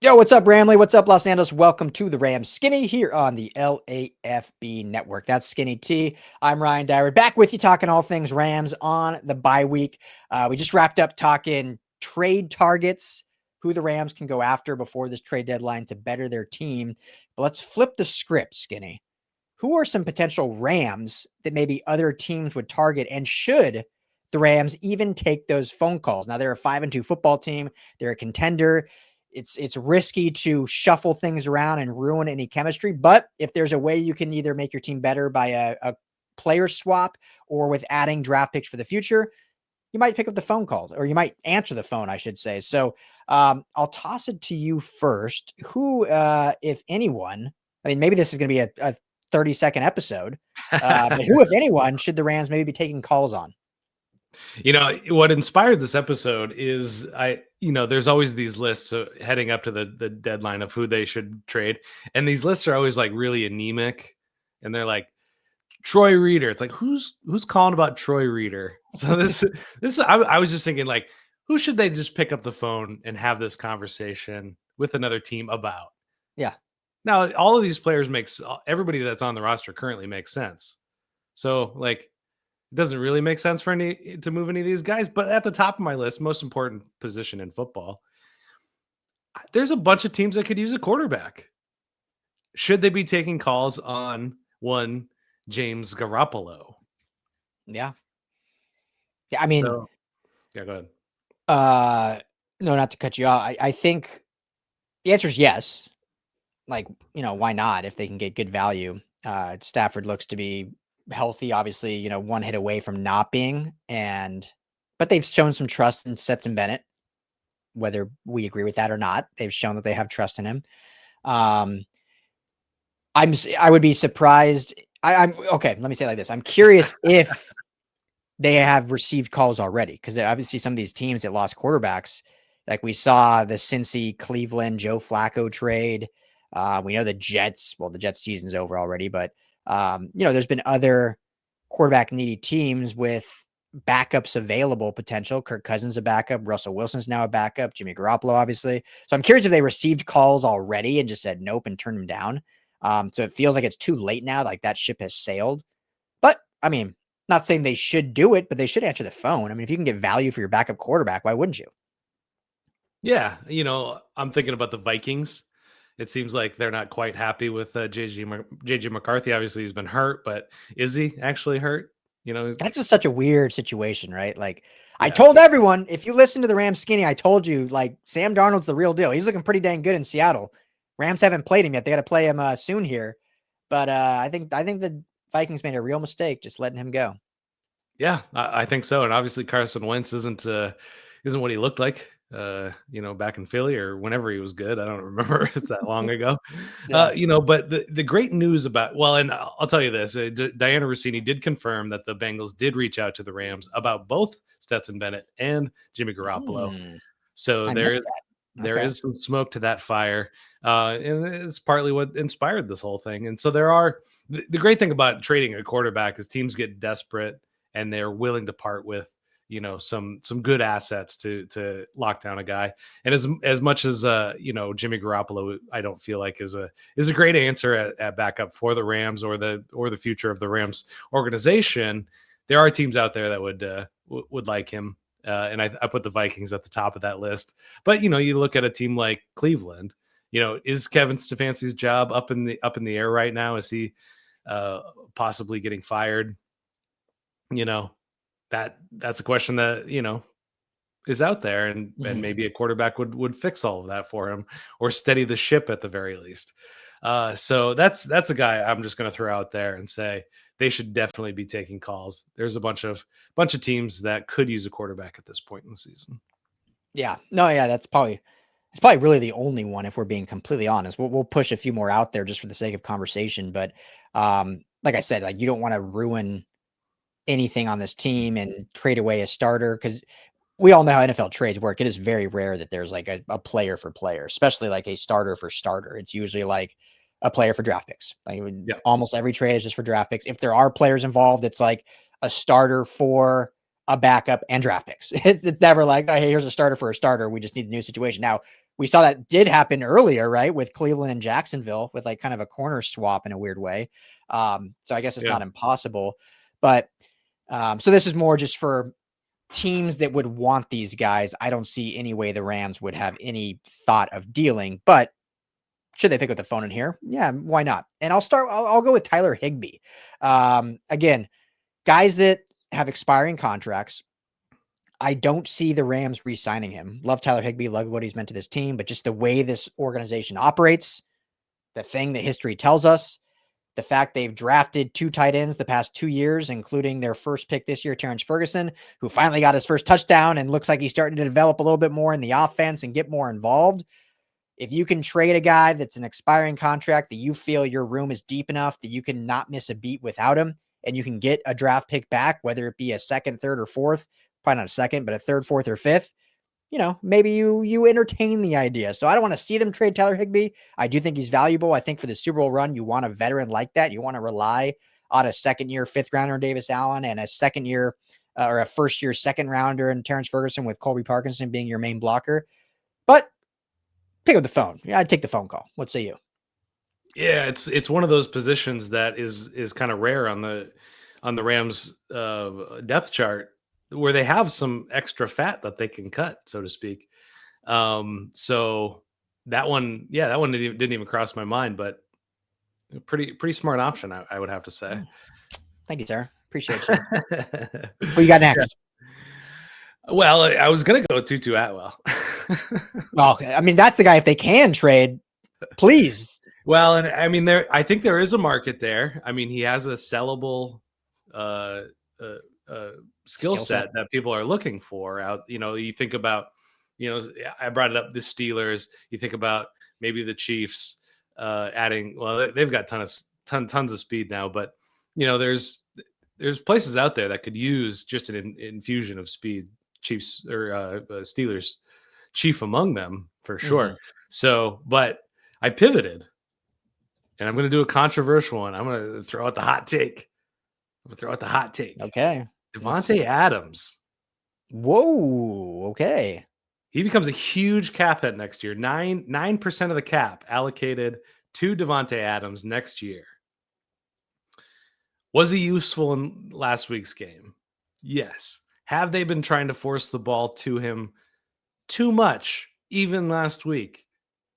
Yo, what's up, Ramley? What's up, Los Angeles? Welcome to the Rams Skinny here on the LAFB network. That's Skinny T. I'm Ryan Dyer, back with you talking all things Rams on the bye week. We just wrapped up talking trade targets, who the Rams can go after before this trade deadline to better their team. But let's flip the script, Skinny. Who are some potential Rams that maybe other teams would target, and should the Rams even take those phone calls? Now, they're a 5-2 football team. They're a contender. It's risky to shuffle things around and ruin any chemistry. But if there's a way you can either make your team better by a player swap or with adding draft picks for the future, you might pick up the phone call, or you might answer the phone, I should say. So I'll toss it to you first. Who, if anyone, I mean, maybe this is going to be a 30-second episode, but who, if anyone, should the Rams maybe be taking calls on? You know, what inspired this episode is there's always these lists heading up to the deadline of who they should trade. And these lists are always like really anemic. And they're like, Troy Reader. It's like, who's calling about Troy Reader? So I was just thinking, like, who should they just pick up the phone and have this conversation with another team about? Yeah. Now, all of these players everybody that's on the roster currently makes sense. So, like, it doesn't really make sense to move any of these guys, but at the top of my list, most important position in football, there's a bunch of teams that could use a quarterback. Should they be taking calls on one James Garoppolo? Yeah. Yeah. I mean, yeah, go ahead. No, not to cut you off. I think the answer is yes. Like, why not if they can get good value? Stafford looks to be healthy, obviously, one hit away from not being, but they've shown some trust in Stetson Bennett, whether we agree with that or not. They've shown that they have trust in him. I would be surprised. I'm okay. Let me say it like this. I'm curious if they have received calls already, because obviously some of these teams that lost quarterbacks, like we saw the Cincy Cleveland Joe Flacco trade. We know the Jets season's over already, but there's been other quarterback needy teams with backups available potential. Kirk Cousins a backup. Russell Wilson's now a backup. Jimmy Garoppolo, obviously. So I'm curious if they received calls already and just said nope and turned them down. So it feels like it's too late now. Like that ship has sailed. But I mean, not saying they should do it, but they should answer the phone. I mean, if you can get value for your backup quarterback, why wouldn't you? Yeah. I'm thinking about the Vikings. It seems like they're not quite happy with JJ McCarthy. Obviously, he's been hurt, but is he actually hurt? That's just such a weird situation, right? Like, yeah. I told everyone, if you listen to the Rams Skinny, I told you, like, Sam Darnold's the real deal. He's looking pretty dang good in Seattle. Rams haven't played him yet. They got to play him soon here. But I think the Vikings made a real mistake just letting him go. Yeah, I think so. And obviously, Carson Wentz isn't what he looked like. Back in Philly or whenever he was good. I don't remember. It's that long ago. Yeah. But the great news and I'll tell you this, Diana Rossini did confirm that the Bengals did reach out to the Rams about both Stetson Bennett and Jimmy Garoppolo. So there is some smoke to that fire. And it's partly what inspired this whole thing. And so the great thing about trading a quarterback is teams get desperate and they're willing to part with some good assets to lock down a guy. And as much as Jimmy Garoppolo, I don't feel like is a great answer at backup for the Rams or the future of the Rams organization. There are teams out there that would like him. And I put the Vikings at the top of that list. But you look at a team like Cleveland. Is Kevin Stefanski's job up in the air right now? Is he possibly getting fired? That's a question that is out there, and maybe a quarterback would fix all of that for him or steady the ship at the very least. So that's a guy I'm just going to throw out there and say they should definitely be taking calls. There's a bunch of teams that could use a quarterback at this point in the season. Yeah, no, yeah, it's probably really the only one if we're being completely honest. We'll push a few more out there just for the sake of conversation, but like I said, like you don't want to ruin anything on this team and trade away a starter, because we all know how NFL trades work. It is very rare that there's like a player for player, especially like a starter for starter. It's usually like a player for draft picks. Like almost every trade is just for draft picks. If there are players involved, it's like a starter for a backup and draft picks. It's never like, oh, hey, here's a starter for a starter. We just need a new situation. Now, we saw that did happen earlier, right? With Cleveland and Jacksonville with like kind of a corner swap in a weird way. So I guess it's not impossible, but so this is more just for teams that would want these guys. I don't see any way the Rams would have any thought of dealing, but should they pick up the phone in here? Yeah, why not? And I'll go with Tyler Higbee. Again, guys that have expiring contracts. I don't see the Rams re-signing him. Love Tyler Higbee, love what he's meant to this team, but just the way this organization operates, the thing that history tells us, the fact they've drafted 2 tight ends the past 2 years, including their first pick this year, Terrence Ferguson, who finally got his first touchdown and looks like he's starting to develop a little bit more in the offense and get more involved. If you can trade a guy that's an expiring contract that you feel your room is deep enough that you can not miss a beat without him, and you can get a draft pick back, whether it be a second, third, or fourth, probably not a second, but a third, fourth, or fifth, maybe you entertain the idea. So I don't want to see them trade Tyler Higbee. I do think he's valuable. I think for the Super Bowl run, you want a veteran like that. You want to rely on a second-year fifth rounder Davis Allen and a second-year or a first-year second rounder and Terrence Ferguson with Colby Parkinson being your main blocker. But pick up the phone. Yeah, I'd take the phone call. What say you? Yeah, it's one of those positions that is kind of rare on the Rams depth chart, where they have some extra fat that they can cut, so to speak. So that one didn't even cross my mind, but pretty smart option, I would have to say. Thank you, sir. Appreciate you. What you got next? Yeah. Well, I was gonna go Tutu Atwell. Okay, I mean that's the guy. If they can trade, please. Well, and I mean I think there is a market there. I mean, he has a sellable skill set that people are looking for out. You think about, I brought it up, the Steelers. You think about maybe the Chiefs adding. Well, they've got tons of speed now, but there's places out there that could use just an infusion of speed. Chiefs or Steelers, chief among them for sure. Mm-hmm. So, but I pivoted, and I'm going to do a controversial one. I'm going to throw out the hot take. Okay. Davante Adams. Whoa. Okay. He becomes a huge cap hit next year. 9% of the cap allocated to Davante Adams next year. Was he useful in last week's game? Yes. Have they been trying to force the ball to him too much, even last week?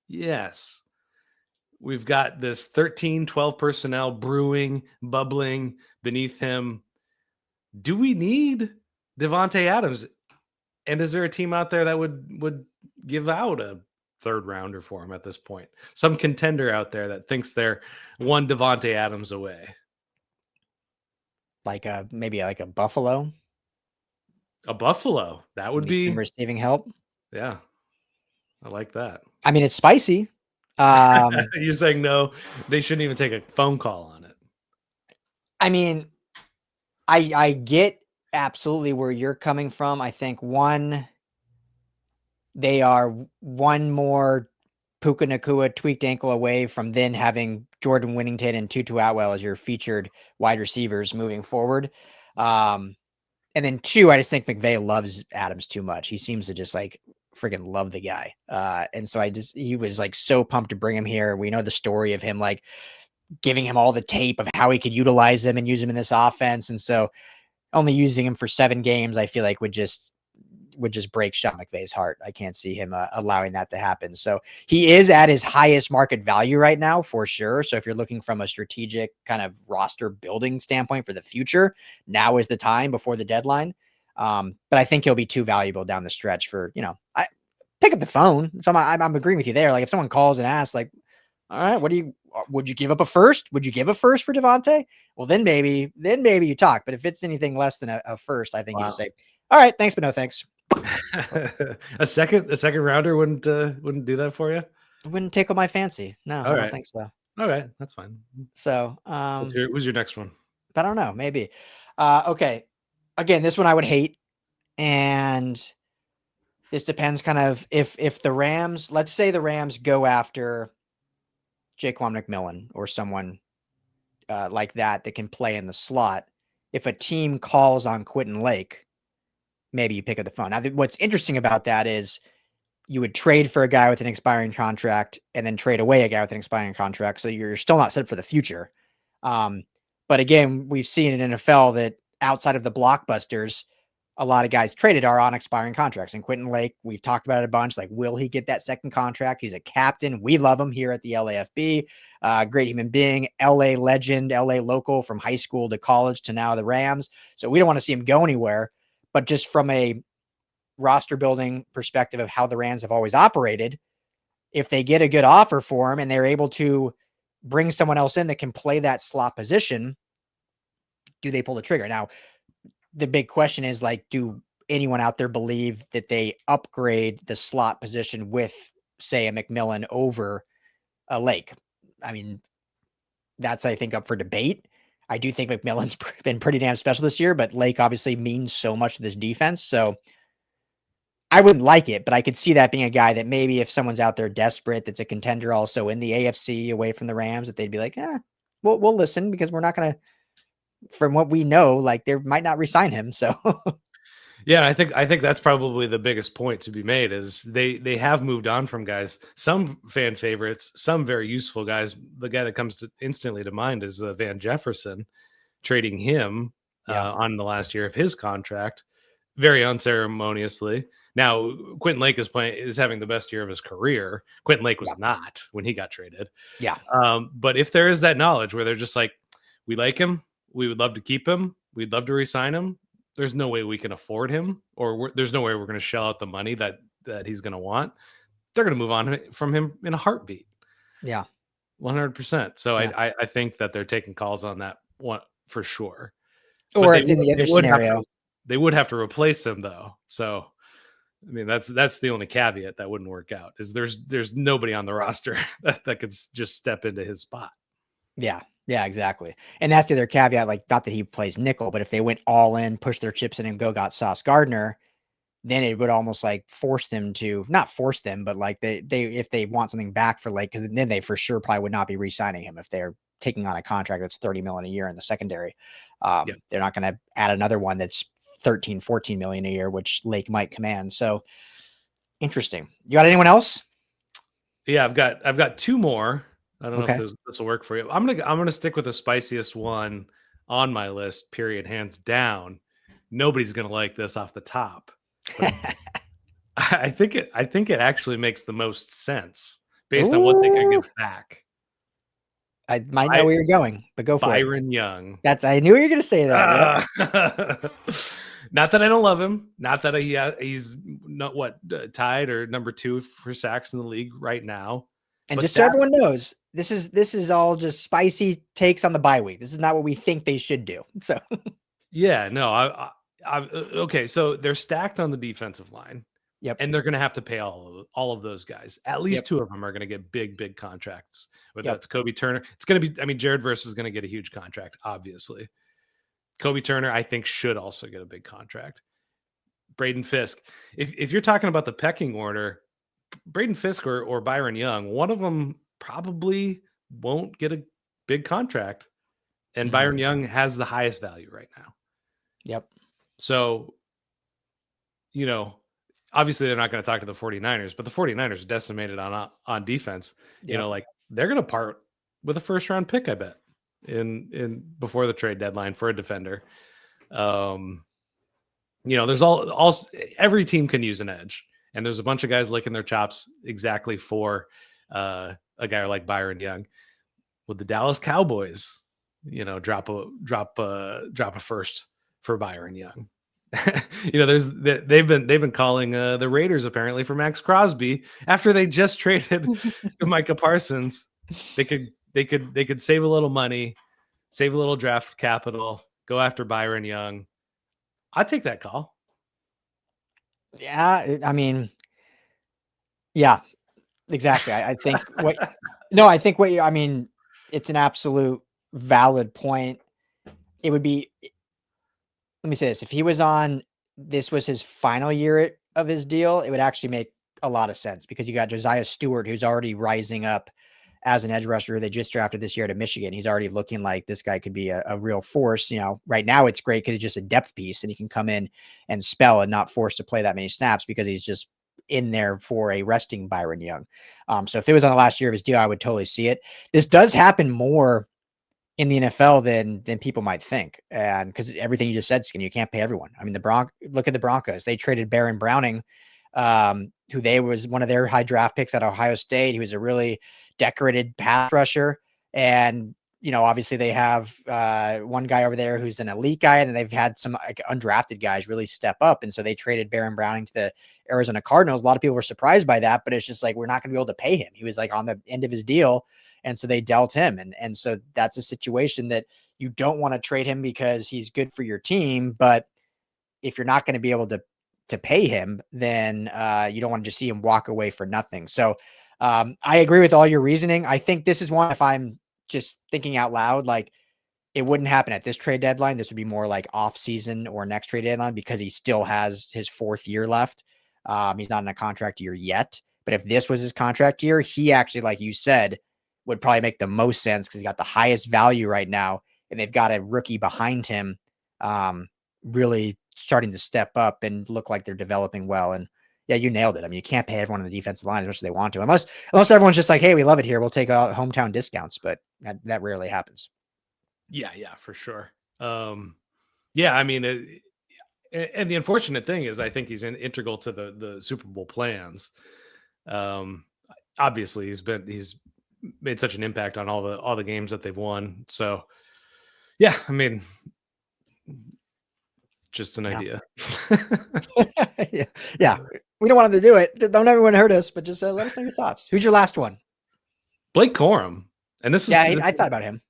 Yes. We've got this 13, 12 personnel brewing, bubbling beneath him. Do we need Davante Adams? And is there a team out there that would give out a third rounder for him at this point? Some contender out there that thinks they're one Davante Adams away. Maybe like a Buffalo? A Buffalo. That would be some receiving help. Yeah. I like that. I mean, it's spicy. You're saying no, they shouldn't even take a phone call on it. I mean, I get absolutely where you're coming from. I think they are one more Puka Nacua tweaked ankle away from then having Jordan Winnington and Tutu Atwell as your featured wide receivers moving forward. And then 2, I just think McVay loves Adams too much. He seems to just like freaking love the guy. And so he was like so pumped to bring him here. We know the story of him like giving him all the tape of how he could utilize him and use him in this offense. And so only using him for 7 games, I feel like would just break Sean McVay's heart. I can't see him allowing that to happen. So he is at his highest market value right now for sure. So if you're looking from a strategic kind of roster building standpoint for the future, now is the time before the deadline. But I think he'll be too valuable down the stretch for, I pick up the phone. So I'm agreeing with you there. Like if someone calls and asks like, all right, would you give up a first? Would you give a first for Davante? Well, then maybe you talk, but if it's anything less than a first, I think you just say, all right, thanks, but no thanks. a second rounder wouldn't do that for you? It wouldn't tickle my fancy. No, I don't think so. All right, that's fine. So, who's your next one? I don't know, maybe. Okay. Again, this one I would hate, and this depends kind of if the Rams, let's say the Rams go after Jaquan McMillan or someone like that can play in the slot. If a team calls on Quentin Lake, maybe you pick up the phone. Now, what's interesting about that is you would trade for a guy with an expiring contract and then trade away a guy with an expiring contract. So you're still not set for the future. But again, we've seen in NFL that outside of the blockbusters, a lot of guys traded are on expiring contracts. And Quentin Lake, we've talked about it a bunch. Like, will he get that second contract? He's a captain. We love him here at the LAFB. Great human being, LA legend, LA local from high school to college to now the Rams. So we don't want to see him go anywhere. But just from a roster building perspective of how the Rams have always operated, if they get a good offer for him and they're able to bring someone else in that can play that slot position, do they pull the trigger? Now, the big question is, like, do anyone out there believe that they upgrade the slot position with, say, a McMillan over a Lake? I mean, that's, I think, up for debate. I do think McMillan's been pretty damn special this year, but Lake obviously means so much to this defense. So I wouldn't like it, but I could see that being a guy that maybe if someone's out there desperate, that's a contender also in the AFC away from the Rams, that they'd be like, we'll listen, because we're not going to, from what we know, like, they might not resign him. So yeah, I think that's probably the biggest point to be made is they have moved on from guys, some fan favorites, some very useful guys. The guy that comes instantly to mind is Van Jefferson, trading him on the last year of his contract, very unceremoniously. Now, Quentin Lake is having the best year of his career. Quentin Lake was not when he got traded. Yeah. But if there is that knowledge where they're just like, we like him, we would love to keep him, we'd love to re-sign him, there's no way we can afford him, or there's no way we're going to shell out the money that he's going to want, they're going to move on from him in a heartbeat. Yeah. 100%. So yeah. I think that they're taking calls on that one for sure. Or if in the other scenario, they would have to replace him though. So, I mean, that's the only caveat that wouldn't work out, is there's nobody on the roster that could just step into his spot. Yeah. Yeah, exactly. And that's the other caveat, like, not that he plays nickel, but if they went all in, push their chips in and got Sauce Gardner, then it would almost like force them to, not force them, but like they if they want something back for Lake, because then they for sure probably would not be re-signing him if they're taking on a contract that's $30 million a year in the secondary. They're not going to add another one that's 13, 14 million a year, which Lake might command. So interesting. You got anyone else? Yeah, I've got two more. I don't know if this will work for you. I'm gonna stick with the spiciest one on my list. Period. Hands down. Nobody's gonna like this off the top. I think it actually makes the most sense based on what they can give back. I might know where you're going, but go for it. Byron Young. I knew you were gonna say that. Yep. Not that I don't love him. Not that he's not tied or number 2 for sacks in the league right now. And just so everyone knows, this is all just spicy takes on the bye week. This is not what we think they should do. So yeah, no, okay. So they're stacked on the defensive line. Yep. And they're going to have to pay all of those guys. At least 2 of them are going to get big contracts. Whether that's Kobe Turner, it's going to be, I mean, Jared Verse is going to get a huge contract, obviously. Kobe Turner, I think, should also get a big contract. Braden Fiske. If you're talking about the pecking order, Braden Fiske or Byron Young, one of them probably won't get a big contract. And Byron Young has the highest value right now. Yep. So, obviously they're not going to talk to the 49ers, but the 49ers are decimated on defense. Yep. Like, they're going to part with a first round pick, I bet, in before the trade deadline for a defender. There's every team can use an edge, and there's a bunch of guys licking their chops exactly for a guy like Byron Young. Would the Dallas Cowboys, drop a first for Byron Young? They've been calling the Raiders apparently for Max Crosby after they just traded Micah Parsons. They could save a little money, save a little draft capital, go after Byron Young. I'd take that call. Yeah, I mean, yeah, exactly. I think it's an absolute valid point. It would be, let me say this, if he was this was his final year of his deal, it would actually make a lot of sense, because you got Josiah Stewart, who's already rising up as an edge rusher. They just drafted this year to Michigan. He's already looking like this guy could be a real force. Right now it's great because he's just a depth piece and he can come in and spell and not forced to play that many snaps because he's just in there for a resting Byron Young. So if it was on the last year of his deal, I would totally see it. This does happen more in the NFL than people might think. And because everything you just said, Skin, you can't pay everyone. I mean, look at the Broncos. They traded Baron Browning, who was one of their high draft picks at Ohio State. He was a really decorated pass rusher. And, obviously they have one guy over there who's an elite guy, and then they've had some like undrafted guys really step up. And so they traded Baron Browning to the Arizona Cardinals. A lot of people were surprised by that, but it's just like, we're not going to be able to pay him. He was like on the end of his deal. And so they dealt him. And so that's a situation that you don't want to trade him because he's good for your team. But if you're not going to be able to pay him, then you don't want to just see him walk away for nothing. So I agree with all your reasoning. I think this is one, if I'm just thinking out loud, like it wouldn't happen at this trade deadline. This would be more like off season or next trade deadline because he still has his 4th year left. He's not in a contract year yet. But if this was his contract year, he actually, like you said, would probably make the most sense because he got the highest value right now. And they've got a rookie behind him really starting to step up and look like they're developing well. And yeah, you nailed it. I mean, you can't pay everyone on the defensive line as much as they want to, unless everyone's just like, hey, we love it here, we'll take hometown discounts, but that rarely happens. Yeah, for sure. Yeah, I mean, and the unfortunate thing is, I think he's integral to the Super Bowl plans. Obviously, he's made such an impact on all the games that they've won. So, yeah, I mean, just an idea. Yeah. We don't want him to do it. Don't everyone hurt us, but just let us know your thoughts. Who's your last one? Blake Corum. And this is, I thought about him.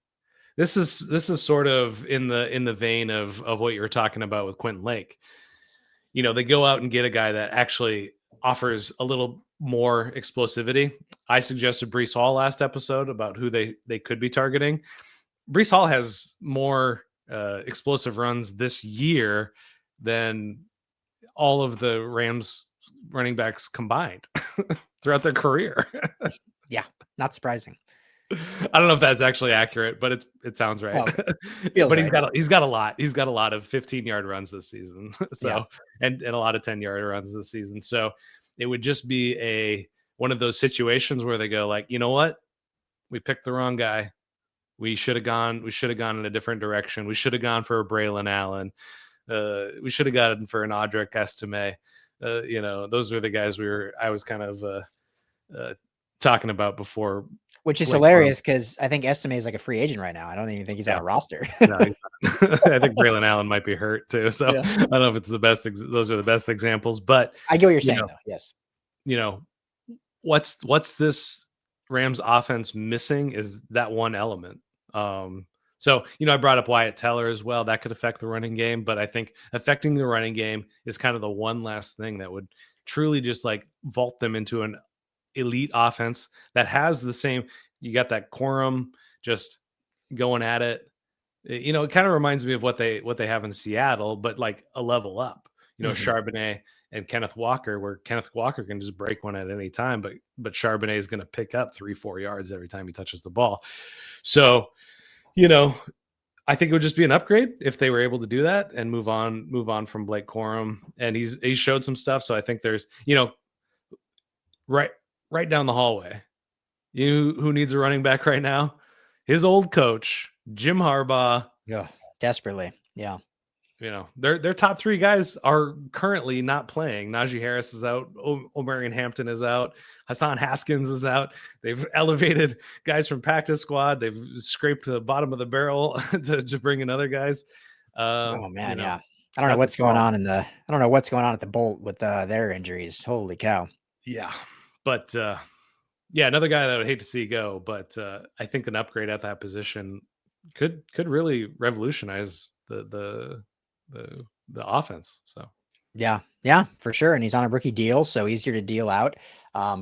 This is sort of in the vein of what you were talking about with Quentin Lake. They go out and get a guy that actually offers a little more explosivity. I suggested Breece Hall last episode about who they could be targeting. Breece Hall has more explosive runs this year than all of the Rams running backs combined throughout their career. Yeah, not surprising. I don't know if that's actually accurate, but it sounds right. Well, but right. he's got a lot. He's got a lot of 15-yard runs this season. So yeah. and a lot of 10-yard runs this season. So it would just be one of those situations where they go like, you know what? We picked the wrong guy. We should have gone in a different direction. We should have gone for a Braylon Allen. We should have gotten for an Audric Estime. Those were the guys I was kind of talking about before. Which is hilarious because I think Estime is like a free agent right now. I don't even think he's on a roster. No, I think Braylon Allen might be hurt too. So I don't know if it's the best. Those are the best examples, but I get what you're saying though. Yes. What's this Rams offense missing is that one element. So, I brought up Wyatt Teller as well. That could affect the running game, but I think affecting the running game is kind of the one last thing that would truly just like vault them into an elite offense that has the same. You got that Corum just going at it. It kind of reminds me of what they have in Seattle, but like a level up. Charbonnet and Kenneth Walker, where Kenneth Walker can just break one at any time, but Charbonnet is going to pick up 3-4 yards every time he touches the ball. So, I think it would just be an upgrade if they were able to do that and move on from Blake Corum. And he's showed some stuff. So I think there's, right down the hallway, who needs a running back right now? His old coach, Jim Harbaugh. Yeah, desperately. Yeah. Their top 3 guys are currently not playing. Najee Harris is out. Omarion Hampton is out. Hassan Haskins is out. They've elevated guys from practice squad. They've scraped the bottom of the barrel to bring in other guys. Oh man, yeah. I don't know what's going on at the Bolt with their injuries. Holy cow. Yeah, but another guy that I would hate to see go. But I think an upgrade at that position could really revolutionize the offense. So yeah, for sure. And he's on a rookie deal, so easier to deal out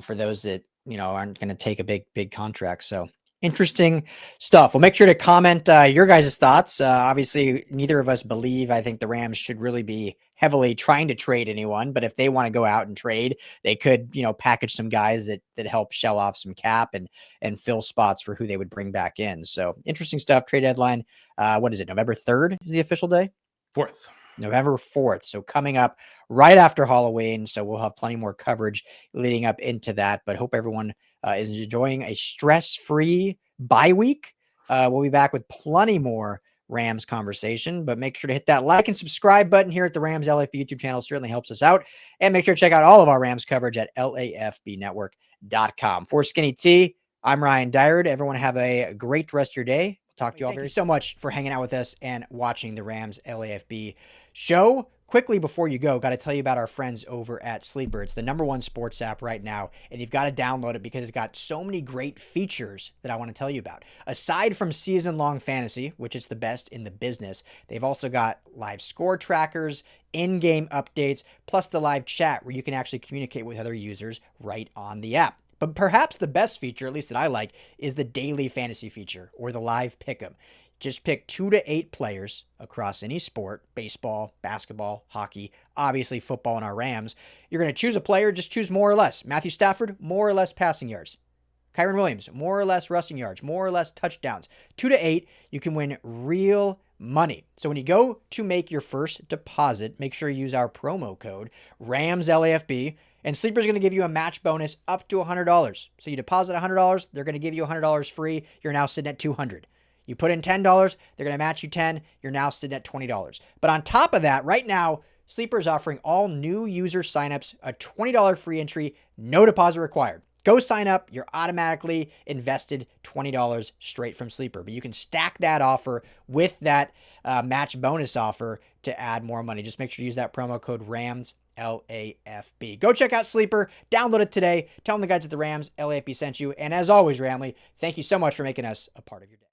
for those that aren't going to take a big contract. So interesting stuff. Well, make sure to comment your guys' thoughts. Obviously, neither of us believe, I think the Rams should really be heavily trying to trade anyone, but if they want to go out and trade, they could, package some guys that help shell off some cap and fill spots for who they would bring back in. So interesting stuff. Trade deadline. What is it? November 3rd is the official day? 4th. November 4th. So coming up right after Halloween. So we'll have plenty more coverage leading up into that. But hope everyone is enjoying a stress-free bye week. We'll be back with plenty more Rams conversation, but make sure to hit that like and subscribe button here at the Rams LAFB YouTube channel. Certainly helps us out. And make sure to check out all of our Rams coverage at LAFBnetwork.com. For Skinny T, I'm Ryan Dyrud. Everyone have a great rest of your day. We'll talk to you all. Thank you so much for hanging out with us and watching the Rams LAFB show. Quickly before you go, got to tell you about our friends over at Sleeper. It's the #1 sports app right now, and you've got to download it because it's got so many great features that I want to tell you about. Aside from season-long fantasy, which is the best in the business, they've also got live score trackers, in-game updates, plus the live chat where you can actually communicate with other users right on the app. But perhaps the best feature, at least that I like, is the daily fantasy feature or the live pick'em. Just pick 2 to 8 players across any sport, baseball, basketball, hockey, obviously football and our Rams. You're going to choose a player, just choose more or less. Matthew Stafford, more or less passing yards. Kyren Williams, more or less rushing yards, more or less touchdowns. 2 to 8, you can win real money. So when you go to make your first deposit, make sure you use our promo code RAMSLAFB, and Sleeper's going to give you a match bonus up to $100. So you deposit $100, they're going to give you $100 free. You're now sitting at $200. You put in $10, they're going to match you $10. You're now sitting at $20. But on top of that, right now, Sleeper is offering all new user signups a $20 free entry, no deposit required. Go sign up. You're automatically invested $20 straight from Sleeper. But you can stack that offer with that match bonus offer to add more money. Just make sure to use that promo code RAMS. LAFB. Go check out Sleeper. Download it today. Tell them the guys at the Rams LAFB sent you. And as always, Ramley, thank you so much for making us a part of your day.